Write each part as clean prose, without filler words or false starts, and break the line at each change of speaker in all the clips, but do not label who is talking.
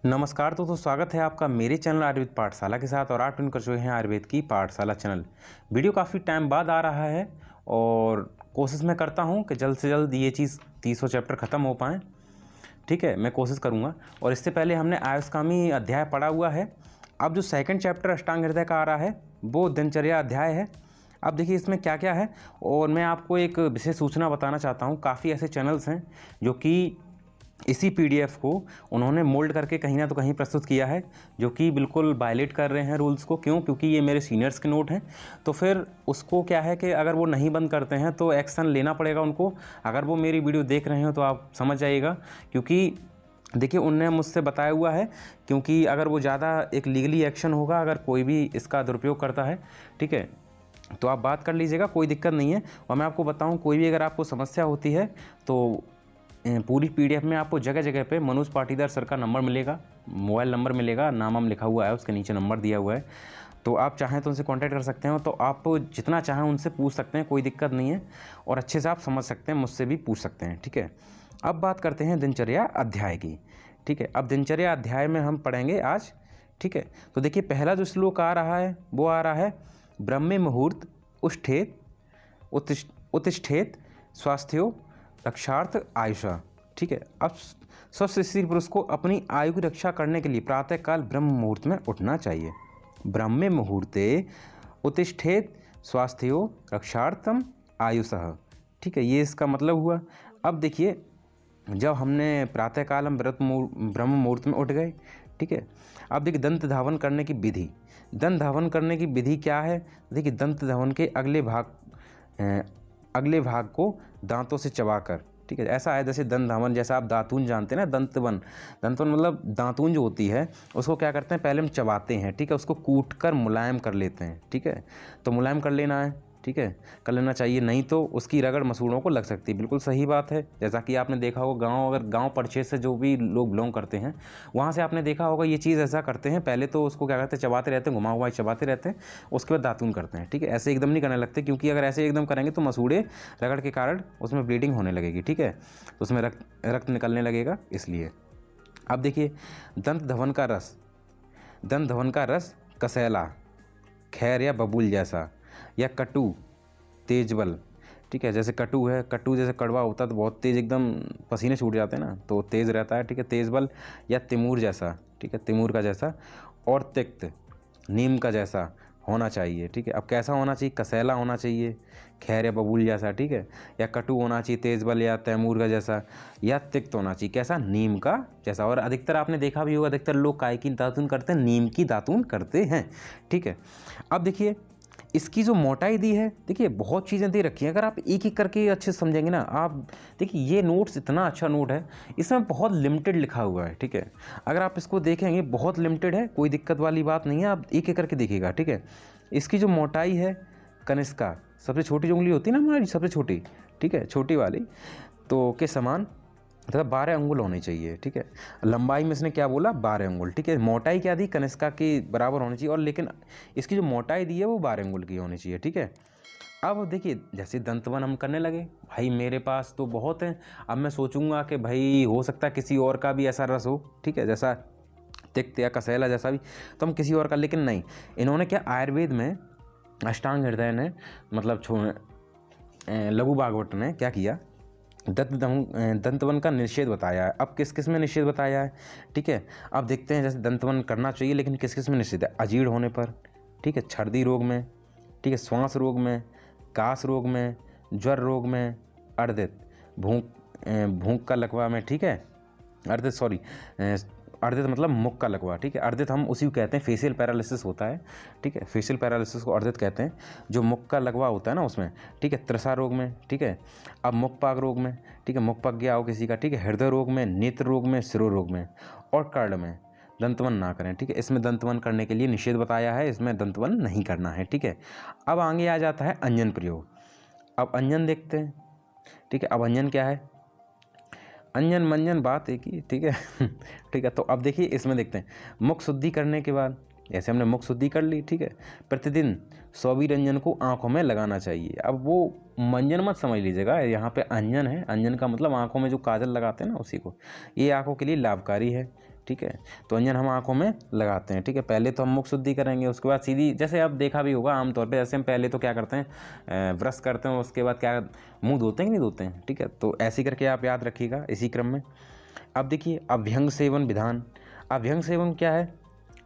नमस्कार दोस्तों, स्वागत है आपका मेरे चैनल आयुर्वेद पाठशाला के साथ। और आप ट्यून कर चुके हैं आयुर्वेद की पाठशाला चैनल। वीडियो काफ़ी टाइम बाद आ रहा है और कोशिश मैं करता हूं कि जल्द से जल्द ये चीज़ 300 चैप्टर ख़त्म हो पाएँ। ठीक है, मैं कोशिश करूंगा। और इससे पहले हमने आयुष्कामी अध्याय पढ़ा हुआ है। अब जो सेकंड चैप्टर अष्टांग हृदय का आ रहा है वो दिनचर्या अध्याय है। अब देखिए इसमें क्या क्या है। और मैं आपको एक विशेष सूचना बताना चाहता हूँ। काफ़ी ऐसे चैनल्स हैं जो कि इसी पीडीएफ को उन्होंने मोल्ड करके कहीं ना तो कहीं प्रस्तुत किया है, जो कि बिल्कुल वायलेट कर रहे हैं रूल्स को। क्यों? क्योंकि ये मेरे सीनियर्स के नोट हैं। तो फिर उसको क्या है कि अगर वो नहीं बंद करते हैं तो एक्शन लेना पड़ेगा उनको। अगर वो मेरी वीडियो देख रहे हो तो आप समझ जाइएगा, क्योंकि देखिए उनने मुझसे बताया हुआ है। क्योंकि अगर वो ज़्यादा एक लीगली एक्शन होगा अगर कोई भी इसका दुरुपयोग करता है। ठीक है, तो आप बात कर लीजिएगा, कोई दिक्कत नहीं है। और मैं आपको बताऊं, कोई भी अगर आपको समस्या होती है तो पूरी पीडीएफ में आपको जगह जगह पे मनोज पाटीदार सर का नंबर मिलेगा, मोबाइल नंबर मिलेगा, नाम लिखा हुआ है, उसके नीचे नंबर दिया हुआ है। तो आप चाहें तो उनसे कांटेक्ट कर सकते हैं। तो आप जितना चाहें उनसे पूछ सकते हैं, कोई दिक्कत नहीं है। और अच्छे से आप समझ सकते हैं, मुझसे भी पूछ सकते हैं। ठीक है, अब बात करते हैं दिनचर्या अध्याय की। ठीक है, अब दिनचर्या अध्याय में हम पढ़ेंगे आज। ठीक है, तो देखिए पहला जो श्लोक आ रहा है वो आ रहा है, ब्रह्मे मुहूर्त उष्ठेत उत्तिष्ठेत स्वास्थ्यो रक्षार्थ आयुषा। ठीक है, अब स्वस्थ स्त्री पुरुष को अपनी आयु की रक्षा करने के लिए प्रातःकाल ब्रह्म मुहूर्त में उठना चाहिए। ब्रह्मे मुहूर्ते उत्तिष्ठेत स्वास्थ्यो रक्षार्थम आयुषः। ठीक है, ये इसका मतलब हुआ। अब देखिए, जब हमने प्रातःकाल हम ब्रह्म मुहूर्त में उठ गए। ठीक है, अब देखिए दंत धावन करने की विधि। दंत धावन करने की विधि क्या है? देखिए दंत धावन के अगले भाग को दांतों से चबाकर। ठीक है, ऐसा है जैसे दंत धावन, जैसा आप दातून जानते हैं ना, दंतवन। दंतवन मतलब दातून जो होती है उसको क्या करते हैं, पहले हम चबाते हैं। ठीक है, उसको कूट कर मुलायम कर लेते हैं। ठीक है, तो मुलायम कर लेना है। ठीक है, कर लेना चाहिए, नहीं तो उसकी रगड़ मसूड़ों को लग सकती है। बिल्कुल सही बात है। जैसा कि आपने देखा होगा अगर गांव परिक्षेत्र से जो भी लोग बिलोंग करते हैं वहाँ से आपने देखा होगा ये चीज़ ऐसा करते हैं। पहले तो उसको क्या करते हैं, चबाते रहते हैं, घुमा हुआ चबाते रहते हैं, उसके बाद दातून करते हैं। ठीक है, ऐसे एकदम नहीं करने लगते, क्योंकि अगर ऐसे एकदम करेंगे तो मसूड़े रगड़ के कारण उसमें ब्लीडिंग होने लगेगी। ठीक है, तो उसमें रक्त निकलने लगेगा, इसलिए। अब देखिए दंत धवन का रस कसैला, खैर या बबूल जैसा, या कटु तेजबल। ठीक है, जैसे कटु है, कटु जैसे कड़वा होता है तो बहुत तेज़ एकदम पसीने छूट जाते हैं ना, तो तेज़ रहता है। ठीक है, तेजबल या तिमूर जैसा। ठीक है, तिमूर का जैसा। और तिक्त नीम का जैसा होना चाहिए। ठीक है, अब कैसा होना चाहिए? कसैला होना चाहिए, खैर या बबूल जैसा। ठीक है, या कटु होना चाहिए, तेजबल या तैमूर का जैसा, या तिक्त होना चाहिए, कैसा? नीम का जैसा। और अधिकतर आपने देखा भी होगा, अधिकतर लोग काय की दातून करते हैं, नीम की दातून करते हैं। ठीक है, अब देखिए इसकी जो मोटाई दी है, देखिए बहुत चीज़ें दे रखी हैं। अगर आप एक एक करके अच्छे से समझेंगे ना, आप देखिए ये नोट्स इतना अच्छा नोट है, इसमें बहुत लिमिटेड लिखा हुआ है। ठीक है, अगर आप इसको देखेंगे बहुत लिमिटेड है, कोई दिक्कत वाली बात नहीं है, आप एक एक करके देखिएगा। ठीक है, इसकी जो मोटाई है कनिष्का, सबसे छोटी जो उंगली होती है ना हमारी, सबसे छोटी, ठीक है, छोटी वाली, तो के समान मतलब 12 अंगुल होनी चाहिए। ठीक है, लंबाई में इसने क्या बोला? 12 अंगुल। ठीक है, मोटाई क्या दी? कनिष्का के बराबर होनी चाहिए, और लेकिन इसकी जो मोटाई दी है वो 12 अंगुल की होनी चाहिए। ठीक है, अब देखिए जैसे दंतवन हम करने लगे, भाई मेरे पास तो बहुत हैं। अब मैं सोचूंगा कि भाई हो सकता है किसी और का भी ऐसा रस हो। ठीक है, जैसा तिक्त या कसैला जैसा भी, तो हम किसी और का, लेकिन नहीं, इन्होंने क्या आयुर्वेद में अष्टांग हृदय ने मतलब लघु भागवत ने क्या किया, दंतवन का निषेध बताया है। अब किस किस में निषेध बताया है? ठीक है, अब देखते हैं। जैसे दंतवन करना चाहिए, लेकिन किस किस में निषेध है? अजीर्ण होने पर, ठीक है, छर्दी रोग में, ठीक है, श्वास रोग में, कास रोग में, ज्वर रोग में, अर्दित भूख का लकवा में। ठीक है, अर्दित मतलब मुख का लकवा। ठीक है, अर्दित हम उसी को कहते हैं, फेशियल पैरालिसिस होता है। ठीक है, फेशियल पैरालिसिस को अर्दित कहते हैं, जो मुख का लकवा होता है ना उसमें। ठीक है, त्रिषा रोग में। ठीक है, अब मुखपाग रोग में, ठीक है, मुख पक गया हो किसी का। ठीक है, हृदय रोग में, नेत्र रोग में, शिरो रोग में, और कर्ण में दंतवन ना करें। ठीक है, इसमें दंतवन करने के लिए निषेध बताया है, इसमें दंतवन नहीं करना है। ठीक है, अब आगे आ जाता है अंजन प्रयोग। अब अंजन देखते हैं। ठीक है, अब अंजन क्या है? अंजन मंजन बात एक ही। ठीक है ठीक है, तो अब देखिए इसमें देखते हैं, मुख शुद्धि करने के बाद, जैसे हमने मुख शुद्धि कर ली। ठीक है, प्रतिदिन 100 रंजन को आंखों में लगाना चाहिए। अब वो मंजन मत समझ लीजिएगा, यहाँ पे अंजन है, अंजन का मतलब आंखों में जो काजल लगाते हैं ना उसी को, ये आंखों के लिए लाभकारी है। ठीक है। तो अंजन हम आँखों में लगाते हैं, ठीक है। पहले तो हम मुख शुद्धि करेंगे, उसके बाद सीधी, जैसे आप देखा भी होगा आमतौर पे, जैसे हम पहले तो क्या करते हैं, ब्रश करते हैं, उसके बाद क्या मुंह धोते हैं कि नहीं धोते हैं, ठीक है। तो ऐसे करके आप याद रखिएगा इसी क्रम में। अब देखिए अभ्यंग सेवन विधान। अभ्यंग सेवन क्या है,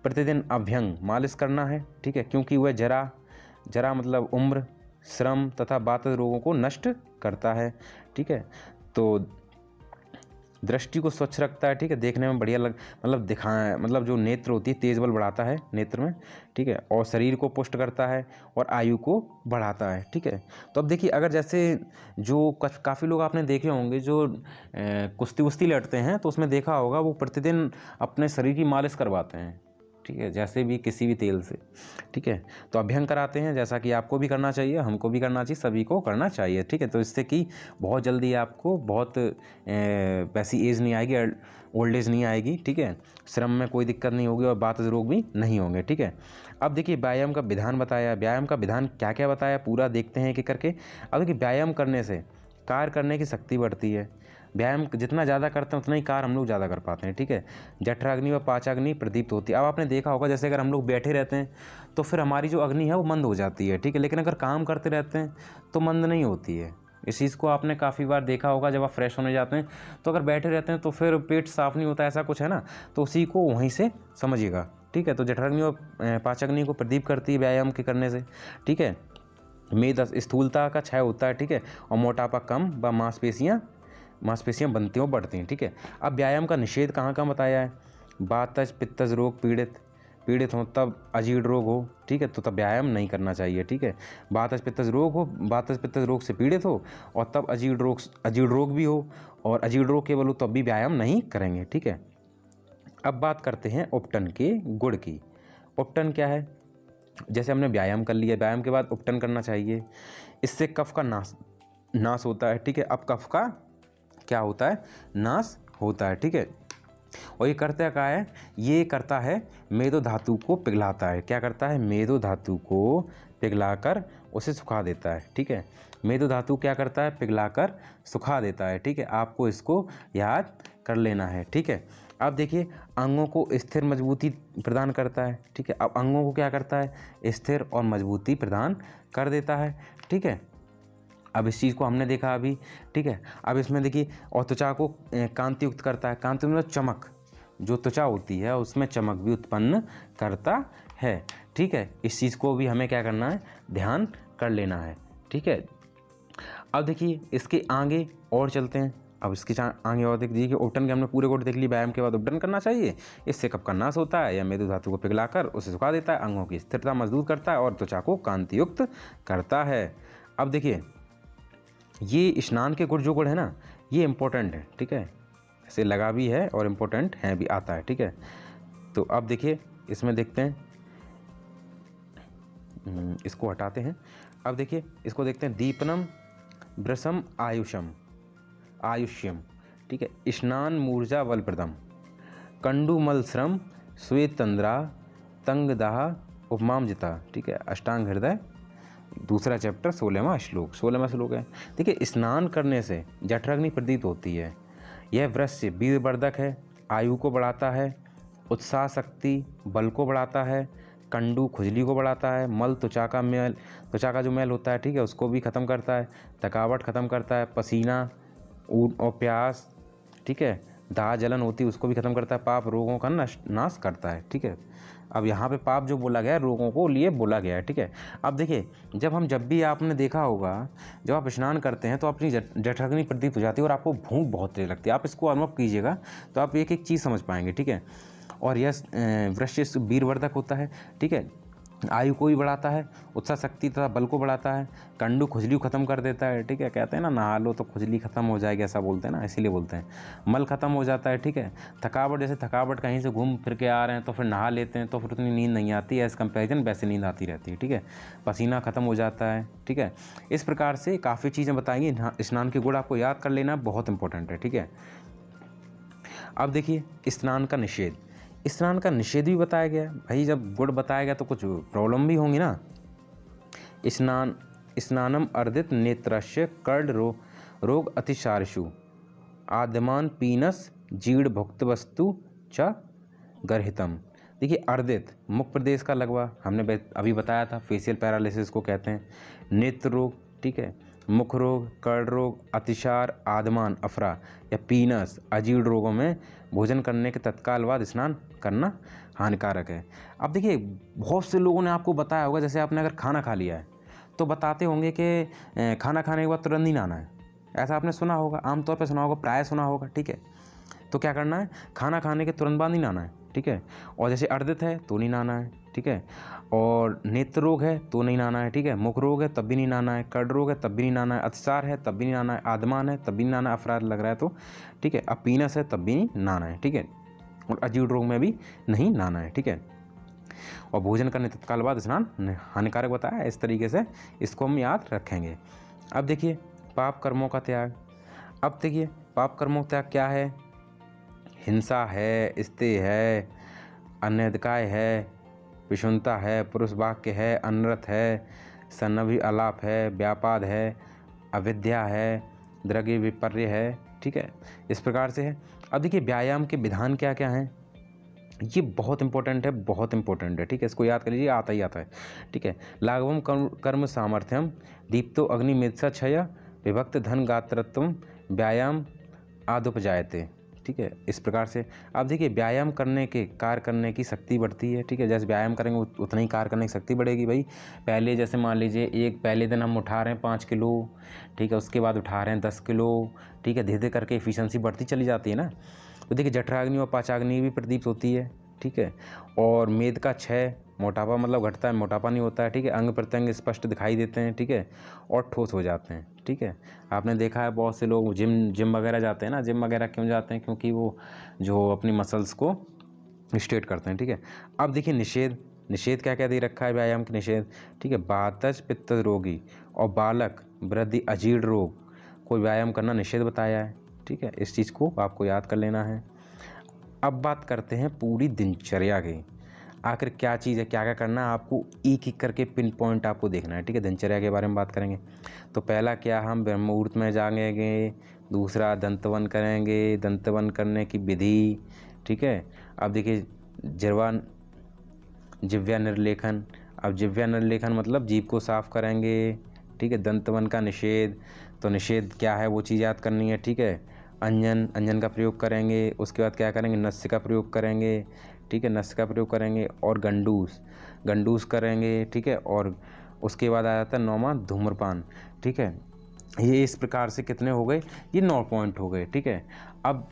प्रतिदिन अभ्यंग मालिश करना है, ठीक है, क्योंकि वह जरा मतलब उम्र, श्रम तथा वातज रोगों को नष्ट करता है, ठीक है। तो दृष्टि को स्वच्छ रखता है, ठीक है, देखने में बढ़िया मतलब दिखाएं, मतलब जो नेत्र होती है तेज बल बढ़ाता है नेत्र में, ठीक है, और शरीर को पुष्ट करता है और आयु को बढ़ाता है, ठीक है। तो अब देखिए अगर जैसे जो काफ़ी लोग आपने देखे होंगे जो कुश्ती वुश्ती लड़ते हैं, तो उसमें देखा होगा वो प्रतिदिन अपने शरीर की मालिश करवाते हैं, ठीक है, जैसे भी किसी भी तेल से, ठीक है। तो अभ्यंग कराते हैं, जैसा कि आपको भी करना चाहिए, हमको भी करना चाहिए, सभी को करना चाहिए, ठीक है। तो इससे कि बहुत जल्दी आपको बहुत वैसी एज नहीं आएगी, ओल्ड एज नहीं आएगी, ठीक है, श्रम में कोई दिक्कत नहीं होगी और वातज रोग भी नहीं होंगे, ठीक है। अब देखिए व्यायाम का विधान बताया, व्यायाम का विधान क्या क्या बताया पूरा देखते हैं एक एक करके। अब देखिए व्यायाम करने से कार्य करने की शक्ति बढ़ती है, व्यायाम जितना ज़्यादा करते हैं उतना ही कार्य हम लोग ज़्यादा कर पाते हैं, ठीक है। जठराग्नि व पाचाग्नि प्रदीप्त होती है। अब आपने देखा होगा जैसे अगर हम लोग बैठे रहते हैं तो फिर हमारी जो अग्नि है वो मंद हो जाती है, ठीक है, लेकिन अगर काम करते रहते हैं तो मंद नहीं होती है। इस चीज़ को आपने काफ़ी बार देखा होगा, जब आप फ्रेश होने जाते हैं तो अगर बैठे रहते हैं तो फिर पेट साफ नहीं होता, ऐसा कुछ है ना, तो उसी को वहीं से समझिएगा, ठीक है। तो जठराग्नि व पाचाग्नि को प्रदीप करती है व्यायाम के करने से, ठीक है। मेद स्थूलता का क्षय होता है, ठीक है, और मोटापा कम व मांसपेशियाँ बनती हैं बढ़ती हैं, ठीक है। अब व्यायाम का निषेध कहाँ कहाँ बताया है, वातज पित्तज रोग पीड़ित हो, तब अजीर्ण रोग हो, ठीक है, तो तब व्यायाम नहीं करना चाहिए, ठीक है। वातज पित्तज रोग से पीड़ित हो और तब अजीर्ण रोग भी हो और अजीर्ण रोग केवल हो तब भी व्यायाम नहीं करेंगे, ठीक है। अब बात करते हैं उपटन के गुण की। उपटन क्या है, जैसे हमने व्यायाम कर लिया, व्यायाम के बाद उपटन करना चाहिए, इससे कफ का नाश होता है, ठीक है। अब कफ का क्या होता है, नाश होता है, ठीक है। और ये करता क्या है, ये करता है मेदो धातु को पिघलाता है। क्या करता है, मेदो धातु को पिघलाकर उसे सुखा देता है, ठीक है। मेदो धातु क्या करता है, पिघलाकर सुखा देता है, ठीक है। आपको इसको याद कर लेना है, ठीक है। अब देखिए अंगों को स्थिर मजबूती प्रदान करता है, ठीक है। अब अंगों को क्या करता है, स्थिर और मजबूती प्रदान कर देता है, ठीक है। अब इस चीज़ को हमने देखा अभी, ठीक है। अब इसमें देखिए और त्वचा को कांति युक्त करता है, कांति मतलब चमक, जो त्वचा होती है उसमें चमक भी उत्पन्न करता है, ठीक है। इस चीज़ को भी हमें क्या करना है, ध्यान कर लेना है, ठीक है। अब देखिए इसके आगे और चलते हैं। अब इसके आगे और देख दीजिए, उपटन के हमने पूरे कोट देख लिए, व्यायाम के बाद उपटन करना चाहिए, इससे कफ का नाश होता है या मेदो धातु को पिघलाकर उसे सुखा देता है, अंगों की स्थिरता मजबूत करता है और त्वचा को कांति युक्त करता है। अब देखिए ये स्नान के गुण जो गुण है ना, ये इम्पोर्टेंट है, ठीक है, ऐसे लगा भी है और इम्पोर्टेंट है भी आता है, ठीक है। तो अब देखिए इसमें देखते हैं, इसको हटाते हैं। अब देखिए इसको देखते हैं, दीपनम ब्रसम आयुष्यम, ठीक है, स्नान मूर्जा बलप्रदम, कंडुमल श्रम श्वेत तंद्रा तंगदाह उपमामजिता, ठीक है, अष्टांग हृदय, दूसरा चैप्टर 16वां श्लोक है। देखिए स्नान करने से जठराग्नि प्रदीप्त होती है, यह वृक्ष वीरवर्धक है, आयु को बढ़ाता है, उत्साह शक्ति बल को बढ़ाता है, कंडू खुजली को बढ़ाता है, मल त्वचा का जो मैल होता है, ठीक है, उसको भी ख़त्म करता है, थकावट ख़त्म करता है, पसीना और प्यास, ठीक है, दाह जलन होती है उसको भी ख़त्म करता है, पाप रोगों का नाश करता है, ठीक है। अब यहाँ पे पाप जो बोला गया है रोगों को लिए बोला गया है, ठीक है। अब देखिए जब भी आपने देखा होगा, जब आप स्नान करते हैं तो अपनी जठराग्नि प्रदीप्त हो जाती है और आपको भूख बहुत तेज लगती है। आप इसको अनुभव कीजिएगा तो आप एक एक चीज़ समझ पाएंगे, ठीक है। और यह वृक्ष वीरवर्धक होता है, ठीक है, आयु को भी बढ़ाता है, उत्साह शक्ति तथा बल को बढ़ाता है, कंडू खुजली को ख़त्म कर देता है, ठीक है, कहते हैं ना नहा लो तो खुजली ख़त्म हो जाएगी, ऐसा बोलते हैं ना, इसीलिए बोलते हैं। मल ख़त्म हो जाता है, ठीक है। थकावट, जैसे थकावट कहीं से घूम फिर के आ रहे हैं तो फिर नहा लेते हैं तो फिर उतनी नींद नहीं आती है, एज़ कंपेरिजन वैसे नींद आती रहती है, ठीक है। पसीना ख़त्म हो जाता है, ठीक है। इस प्रकार से काफ़ी चीज़ें बताएंगी। स्नान के गुण आपको याद कर लेना बहुत इंपॉर्टेंट है, ठीक है। अब देखिए स्नान का निषेध, स्नान का निषेध भी बताया गया। भाई जब गुण बताया गया तो कुछ प्रॉब्लम भी होंगी ना। स्नानम अर्दित नेत्रस्य कर्ड रोग अतिशारशु आद्यमान पीनस जीर्ण भुक्त वस्तु च गर्हितम। देखिए अर्दित मुख प्रदेश का लकवा, हमने अभी बताया था, फेशियल पैरालिसिस को कहते हैं। नेत्र रोग, ठीक है, मुख रोग, कर्ण रोग, अतिसार, आदमान, अफरा या पीनस, अजीर्ण रोगों में भोजन करने के तत्काल बाद स्नान करना हानिकारक है। अब देखिए बहुत से लोगों ने आपको बताया होगा, जैसे आपने अगर खाना खा लिया है तो बताते होंगे कि खाना खाने के बाद तुरंत नहीं नहाना है। ऐसा आपने सुना होगा, आमतौर पर सुना होगा, प्राय सुना होगा, ठीक है। तो क्या करना है, खाना खाने के तुरंत बाद नहीं नहाना है, ठीक है। और जैसे अर्दित है तो नहीं नहाना है, ठीक है। और नेत्र रोग है तो नहीं नहाना है, ठीक है। मुख रोग है तब भी नहीं नहाना है, कर्ण रोग है तब भी नहीं नहाना है, अतिसार है तब भी नहीं नहाना है, आदमान है तब भी नहीं नहाना है, अपराध लग रहा है तो, ठीक है। अपीनस है तब भी नहीं नहाना है, ठीक है। और अजीर्ण रोग में भी नहीं नहाना है, ठीक है। और भोजन करने तत्काल बाद स्नान हानिकारक बताया, इस तरीके से इसको हम याद रखेंगे। अब देखिए पाप कर्मों का त्याग। अब देखिए पाप कर्मों का त्याग क्या है, हिंसा है, स्तेय है, अन्यदकाय है, विषुणता है, पुरुष वाक्य है, अनर्थ है, सन्नभी अलाप है, व्यापाद है, अविद्या है, द्रव्य विपर्य है, ठीक है। इस प्रकार से है। अब देखिए व्यायाम के विधान क्या क्या हैं, ये बहुत इंपॉर्टेंट है, बहुत इंपॉर्टेंट है, ठीक है। इसको याद कर लीजिए, आता ही आता है, ठीक है। लाघवम कर्म सामर्थ्यम, दीप्तो अग्निमेत्सा क्षय, विभक्त धन गात्रत्वम, व्यायाम आदुपजायते, ठीक है। इस प्रकार से अब देखिए व्यायाम करने के कार्य करने की शक्ति बढ़ती है, ठीक है। जैसे व्यायाम करेंगे उतना ही कार्य करने की शक्ति बढ़ेगी भाई। पहले जैसे मान लीजिए पहले दिन हम उठा रहे हैं 5 किलो, ठीक है, उसके बाद उठा रहे हैं 10 किलो, ठीक है, धीरे धीरे करके एफिशिएंसी बढ़ती चली जाती है ना। तो देखिए जठराग्नि और पाचाग्नि भी प्रदीप्त होती है, ठीक है। और मेद का क्षय, मोटापा मतलब घटता है, मोटापा नहीं होता है, ठीक है। अंग प्रत्यंग स्पष्ट दिखाई देते हैं, ठीक है, और ठोस हो जाते हैं, ठीक है। आपने देखा है बहुत से लोग जिम वगैरह जाते हैं ना, जिम वगैरह क्यों जाते हैं, क्योंकि वो जो अपनी मसल्स को स्ट्रेट करते हैं, ठीक है। अब देखिए निषेध क्या क्या दे रखा है व्यायाम के निषेध, ठीक है। वातज पित्त रोगी और बालक वृद्धि अजीर्ण रोग को व्यायाम करना निषेध बताया है, ठीक है। इस चीज़ को आपको याद कर लेना है। अब बात करते हैं पूरी दिनचर्या की, आखिर क्या चीज़ है, क्या क्या करना है, आपको एक एक करके पिन पॉइंट आपको देखना है, ठीक है। दिनचर्या के बारे में बात करेंगे तो पहला क्या, हम ब्रह्म मुहूर्त में जागेंगे। दूसरा दंतवन करेंगे, दंतवन करने की विधि, ठीक है। अब देखिए जिह्वा निर्लेखन। अब जिह्वा निर्लेखन मतलब जीभ को साफ करेंगे, ठीक है। दंतवन का निषेध, तो निषेध क्या है वो चीज़ याद करनी है, ठीक है। अंजन का प्रयोग करेंगे। उसके बाद क्या करेंगे, नस्य का प्रयोग करेंगे, ठीक है, नस्य का प्रयोग करेंगे। और गंडूस करेंगे, ठीक है। और उसके बाद आ जाता है 9वां धूम्रपान, ठीक है। ये इस प्रकार से कितने हो गए, ये 9 पॉइंट हो गए, ठीक है। अब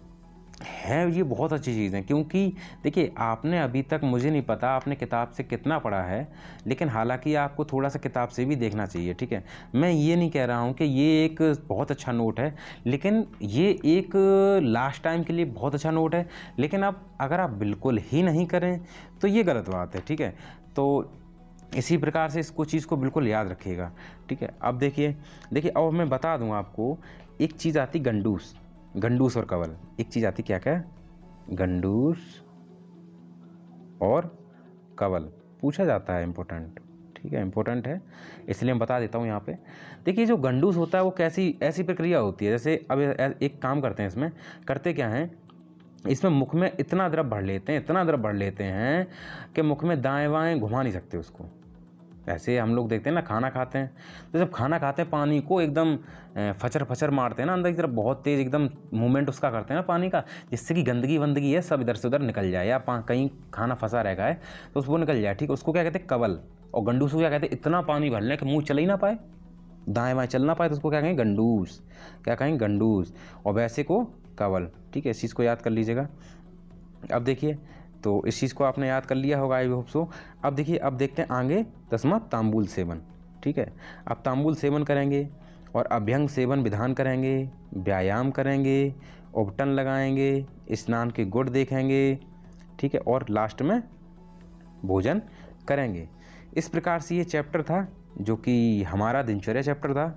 है ये बहुत अच्छी चीज़ है, क्योंकि देखिए आपने अभी तक, मुझे नहीं पता आपने किताब से कितना पढ़ा है, लेकिन हालांकि आपको थोड़ा सा किताब से भी देखना चाहिए, ठीक है। मैं ये नहीं कह रहा हूँ कि ये एक बहुत अच्छा नोट है, लेकिन ये एक लास्ट टाइम के लिए बहुत अच्छा नोट है, लेकिन अब अगर आप बिल्कुल ही नहीं करें तो ये गलत बात है, ठीक है। तो इसी प्रकार से इसको चीज़ को बिल्कुल याद रखिएगा, ठीक है। अब देखिए अब मैं बता दूँ आपको, एक चीज़ आती गंडूस और कवल, एक चीज़ आती क्या गंडूस और कवल, पूछा जाता है, इम्पोर्टेंट, ठीक है, इम्पोर्टेंट है, इसलिए मैं बता देता हूँ यहाँ पे। देखिए जो गंडूस होता है वो ऐसी प्रक्रिया होती है, जैसे अब एक काम करते हैं, इसमें करते क्या हैं, इसमें मुख में इतना द्रव भर लेते हैं कि मुख में दाएं बाएं घुमा नहीं सकते उसको। ऐसे हम लोग देखते हैं ना, खाना खाते हैं तो जब खाना खाते हैं पानी को एकदम फचर मारते हैं ना अंदर की तरफ, बहुत तेज़ एकदम मूवमेंट उसका करते हैं ना पानी का, जिससे कि गंदगी है सब इधर से उधर निकल जाए, या कहीं खाना फंसा रह गया है तो उसको निकल जाए, ठीक है। उसको क्या कहते हैं, कवल। और गंडूस को क्या कहते हैं, इतना पानी भर लें कि मुँह चल ही ना पाए, दाएँ बाएँ चल ना पाए, तो उसको क्या कहेंगे, गंडूस। और वैसे को कवल, ठीक है। इस चीज़ को याद कर लीजिएगा। अब देखिए तो इस चीज़ को आपने याद कर लिया होगा, आई होप सो। अब देखिए अब देखते हैं आगे 10वां तांबूल सेवन, ठीक है। अब तांबूल सेवन करेंगे और अभ्यंग सेवन विधान करेंगे, व्यायाम करेंगे, उपटन लगाएंगे, स्नान के गुण देखेंगे, ठीक है। और लास्ट में भोजन करेंगे। इस प्रकार से ये चैप्टर था, जो कि हमारा दिनचर्या चैप्टर था।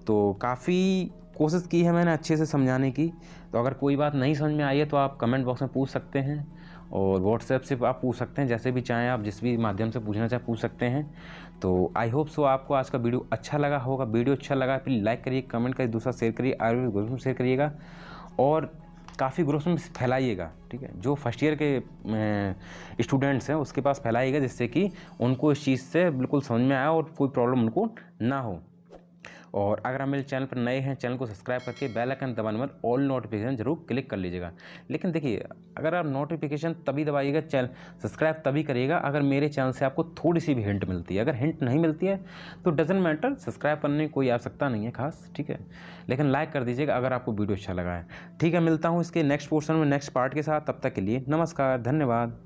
तो काफ़ी कोशिश की है मैंने अच्छे से समझाने की। तो अगर कोई बात नहीं समझ में आई है तो आप कमेंट बॉक्स में पूछ सकते हैं, और व्हाट्सएप से आप पूछ सकते हैं, जैसे भी चाहें आप, जिस भी माध्यम से पूछना चाहें पूछ सकते हैं। तो आई होप सो आपको आज का वीडियो अच्छा लगा होगा। वीडियो अच्छा लगा प्लीज़ लाइक करिए, कमेंट करिए, दूसरा शेयर करिए, आगे ग्रुप में शेयर करिएगा। और काफ़ी ग्रुप्स में फैलाइएगा, ठीक है। जो फर्स्ट ईयर के स्टूडेंट्स हैं उसके पास फैलाइएगा, जिससे कि उनको इस चीज़ से बिल्कुल समझ में आए और कोई प्रॉब्लम उनको ना हो। और अगर आप मेरे चैनल पर नए हैं, चैनल को सब्सक्राइब करके बेल आइकन दबाने पर ऑल नोटिफिकेशन जरूर क्लिक कर लीजिएगा। लेकिन देखिए, अगर आप नोटिफिकेशन तभी दबाइएगा, चैनल सब्सक्राइब तभी करिएगा अगर मेरे चैनल से आपको थोड़ी सी भी हिंट मिलती है। अगर हिंट नहीं मिलती है तो डजंट मैटर, सब्सक्राइब करने की कोई आवश्यकता नहीं है खास, ठीक है। लेकिन लाइक कर दीजिएगा अगर आपको वीडियो अच्छा लगा है, ठीक है। मिलता हूँ इसके नेक्स्ट पोर्शन में नेक्स्ट पार्ट के साथ, तब तक के लिए नमस्कार, धन्यवाद।